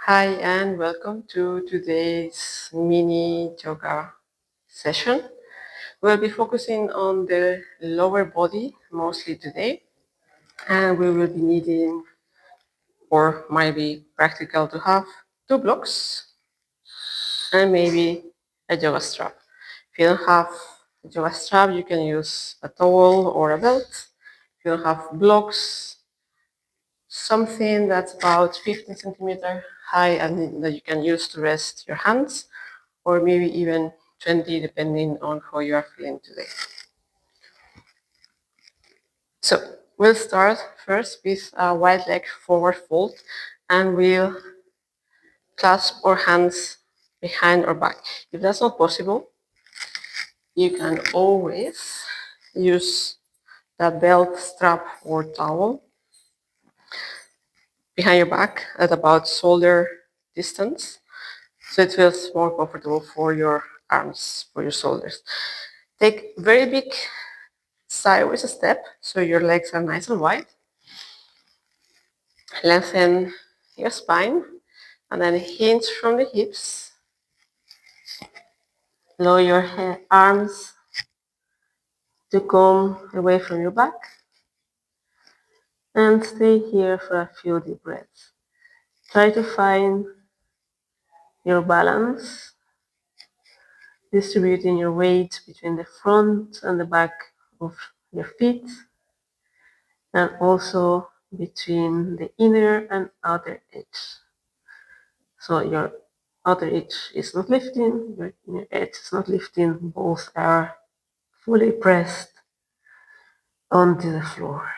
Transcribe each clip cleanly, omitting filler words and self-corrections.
Hi and welcome to today's mini yoga session. We'll be focusing on the lower body mostly today, and we will be needing, or might be practical to have, two blocks and maybe a yoga strap. If you don't have a yoga strap, you can use a towel or a belt. If you don't have blocks, something that's about 15 centimeter high and that you can use to rest your hands, or maybe even 20 depending on how you are feeling today. So we'll start first with a wide leg forward fold, and we'll clasp our hands behind our back. If that's not possible, you can always use that belt, strap, or towel behind your back at about shoulder distance, so it feels more comfortable for your arms, for your shoulders. Take very big sideways step so your legs are nice and wide. Lengthen your spine and then hinge from the hips. Lower your arms to come away from your back and stay here for a few deep breaths. Try to find your balance, distributing your weight between the front and the back of your feet, and also between the inner and outer edge. So your outer edge is not lifting, your inner edge is not lifting, both are fully pressed onto the floor.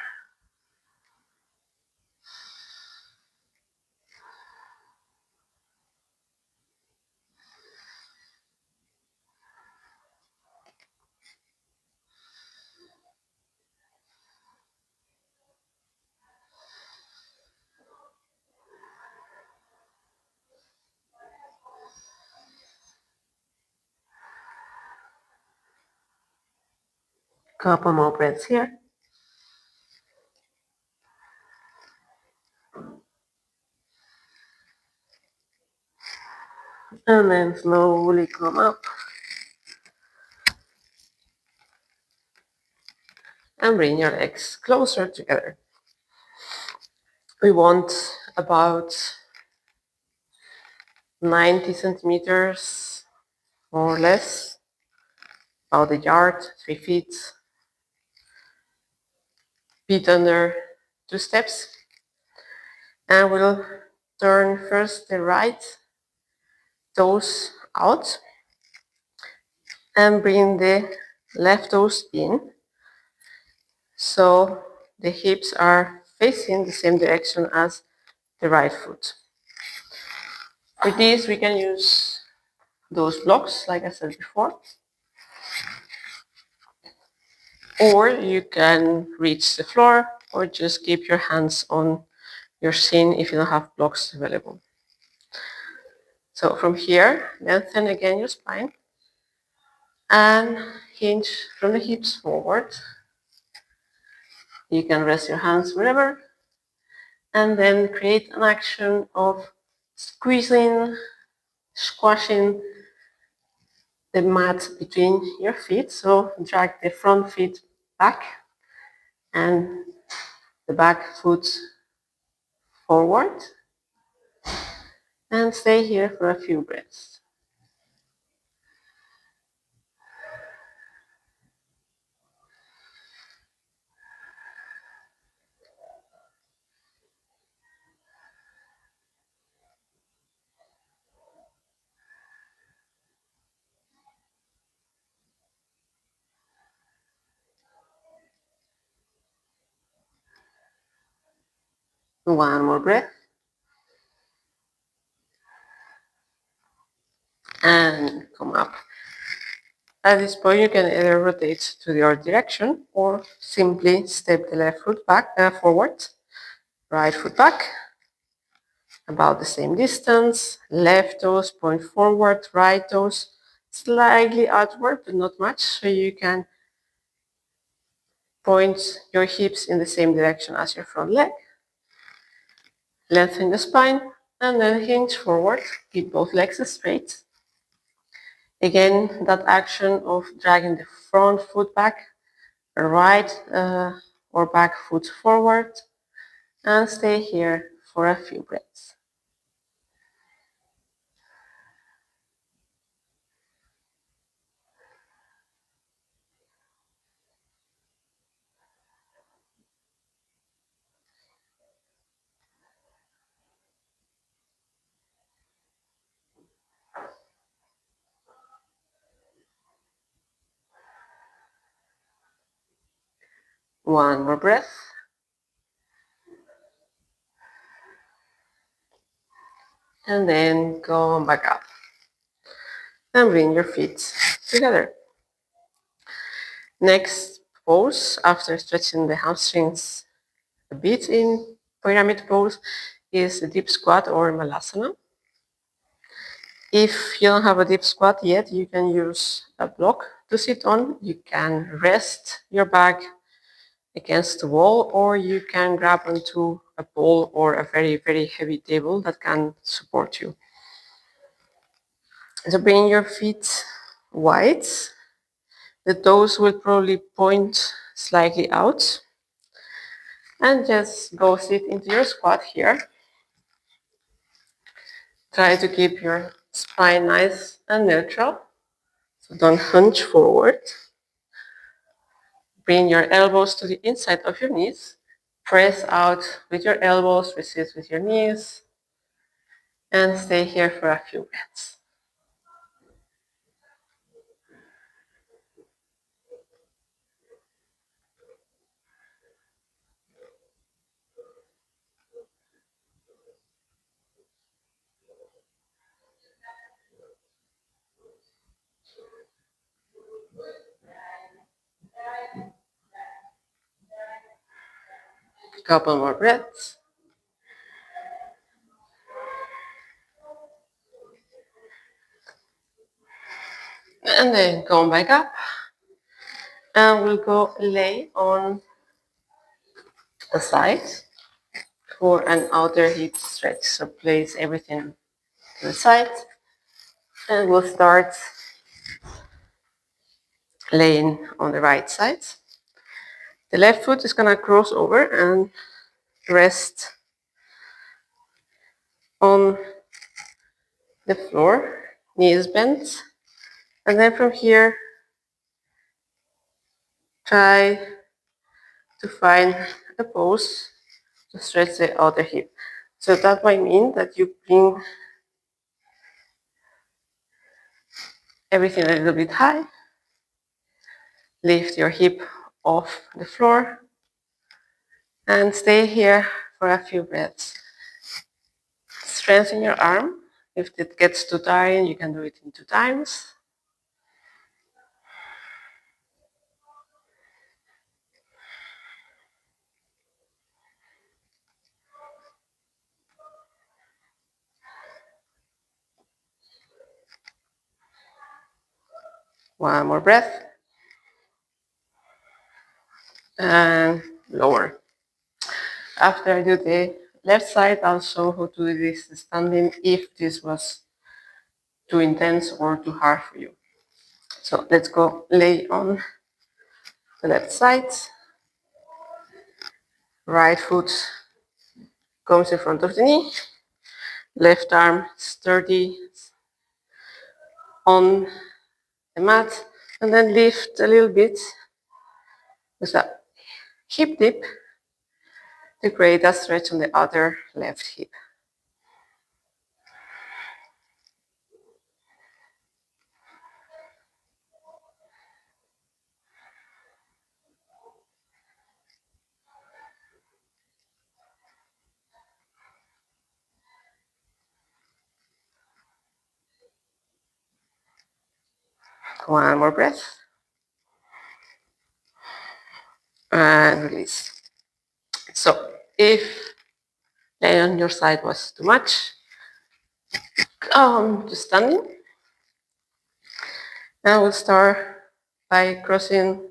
Couple more breaths here. And then slowly come up and bring your legs closer together. We want about 90 centimeters, more or less, about a yard, 3 feet, feet under 2 steps. And we'll turn first the right toes out and bring the left toes in. So the hips are facing the same direction as the right foot. For this, we can use those blocks, like I said before, or you can reach the floor or just keep your hands on your shin if you don't have blocks available. So from here, lengthen again your spine and hinge from the hips forward. You can rest your hands wherever, and then create an action of squeezing, squashing the mat between your feet. So drag the front feet back and the back foot forward, and stay here for a few breaths. One more breath. And come up. At this point, you can either rotate to the other direction or simply step the left foot back forward, right foot back, about the same distance. Left toes point forward, right toes slightly outward, but not much, so you can point your hips in the same direction as your front leg. Lengthen the spine and then hinge forward. Keep both legs straight. Again, that action of dragging the front foot back, right or back foot forward, and stay here for a few breaths. One more breath. And then go back up. And bring your feet together. Next pose, after stretching the hamstrings a bit in pyramid pose, is the deep squat or malasana. If you don't have a deep squat yet, you can use a block to sit on. You can rest your back against the wall, or you can grab onto a pole or a very, very heavy table that can support you. So bring your feet wide. The toes will probably point slightly out. And just go sit into your squat here. Try to keep your spine nice and neutral. So don't hunch forward. Bring your elbows to the inside of your knees. Press out with your elbows, resist with your knees. And stay here for a few breaths. Couple more breaths. And then come back up. And we'll go lay on the side for an outer hip stretch. So place everything to the side. And we'll start laying on the right side. The left foot is gonna cross over and rest on the floor, knees bent. And then from here, try to find a pose to stretch the outer hip. So that might mean that you bring everything a little bit high, lift your hip off the floor, and stay here for a few breaths. Strengthen your arm. If it gets too tiring, you can do it in 2 times. One more breath. And lower. After I do the left side, I'll show how to do this standing if this was too intense or too hard for you. So let's go lay on the left side. Right foot comes in front of the knee. Left arm sturdy on the mat. And then lift a little bit with a hip dip to create a stretch on the other left hip. One more breath. And release. So if laying on your side was too much, come to standing. And we'll start by crossing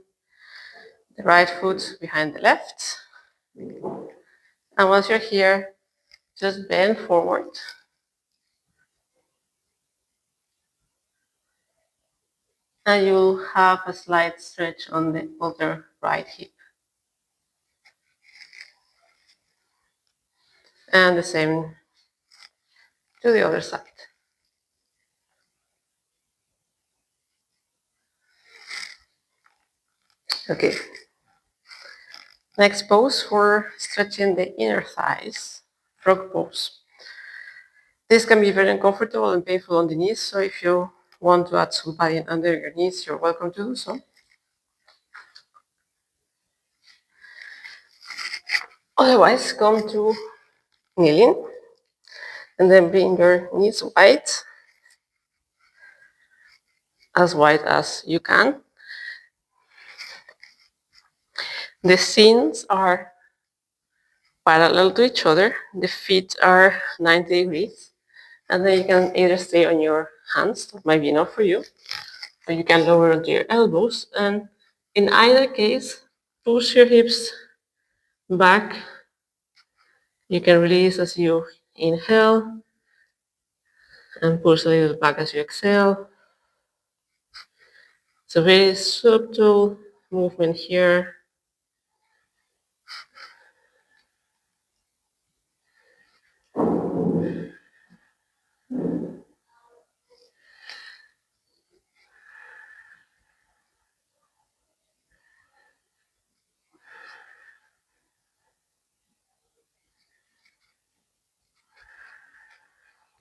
the right foot behind the left. And once you're here, just bend forward. And you'll have a slight stretch on the other right hip. And the same to the other side. Okay. Next pose for stretching the inner thighs, frog pose. This can be very uncomfortable and painful on the knees, so if you want to add some padding under your knees, you're welcome to do so. Otherwise, come to kneeling and then bring your knees wide as you can. The shins are parallel to each other. The feet are 90 degrees. And then you can either stay on your hands, that might be enough for you, or you can lower onto your elbows. And in either case, push your hips back. You can release as you inhale and push a little back as you exhale. It's a very subtle movement here.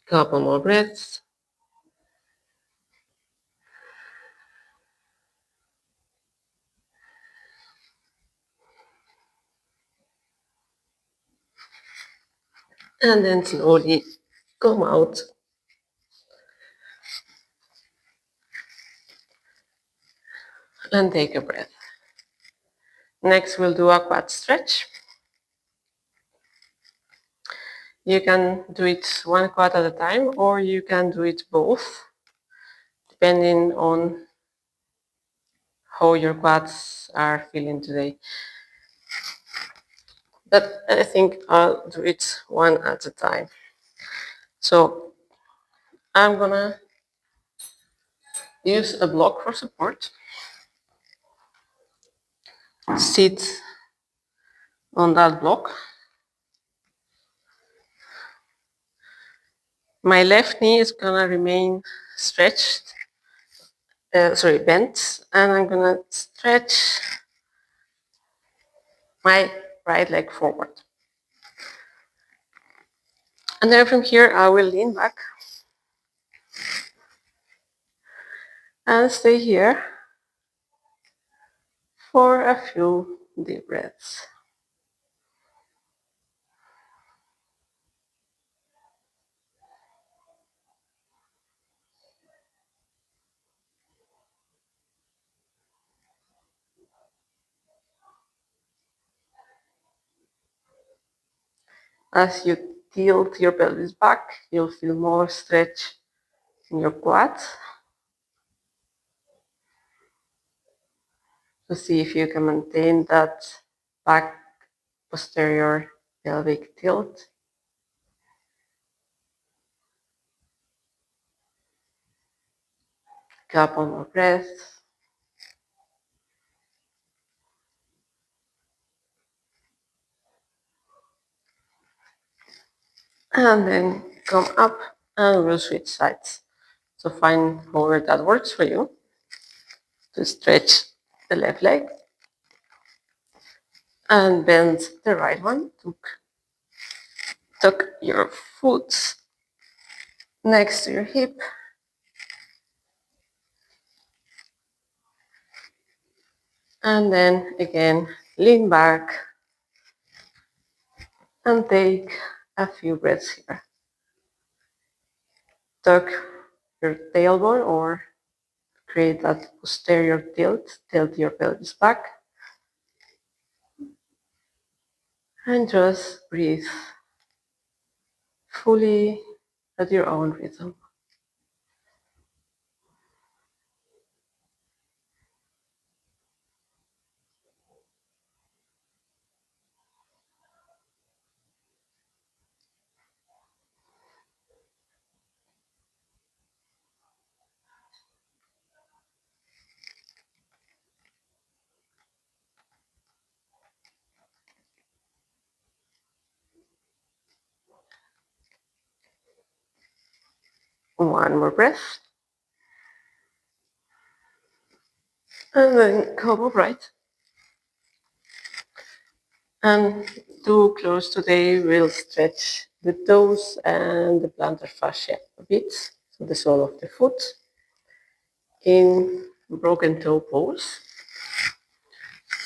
Couple more breaths. And then slowly come out. And take a breath. Next, we'll do a quad stretch. You can do it one quad at a time, or you can do it both, depending on how your quads are feeling today. But I think I'll do it one at a time. So I'm gonna use a block for support. Sit on that block. My left knee is gonna remain stretched, bent, and I'm gonna stretch my right leg forward. And then from here, I will lean back and stay here for a few deep breaths. As you tilt your pelvis back, you'll feel more stretch in your quads. So see if you can maintain that back posterior pelvic tilt. Couple more breaths. And then come up and we'll switch sides. So find however that works for you to stretch the left leg and bend the right one. Tuck your foot next to your hip. And then again, lean back and take a few breaths here. Tuck your tailbone or create that posterior tilt, tilt your pelvis back. And just breathe fully at your own rhythm. One more breath. And then come upright. And to close today, we'll stretch the toes and the plantar fascia a bit, so the sole of the foot, in broken toe pose.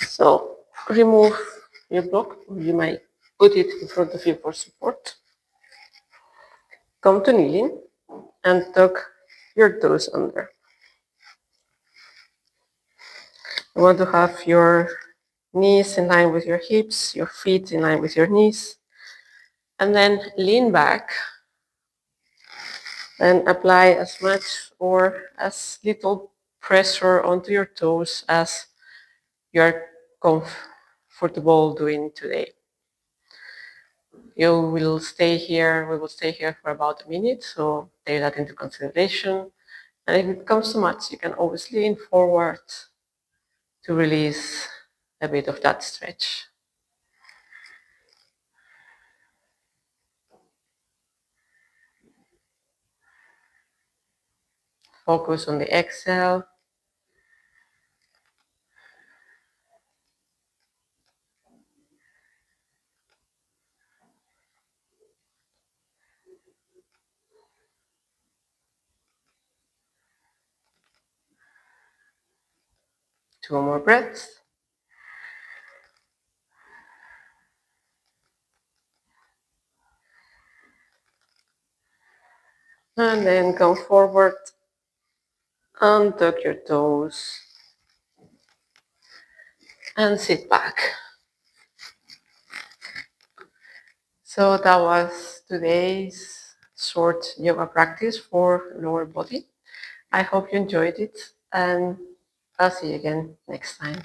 So remove your block, or you might put it in front of you for support. Come to kneeling and tuck your toes under. You want to have your knees in line with your hips, your feet in line with your knees, and then lean back and apply as much or as little pressure onto your toes as you're comfortable doing today. You will stay here, we will stay here for about a minute, so take that into consideration. And if it comes too much, you can always lean forward to release a bit of that stretch. Focus on the exhale. Two more breaths. And then come forward, untuck your toes, and sit back. So that was today's short yoga practice for lower body. I hope you enjoyed it, and I'll see you again next time.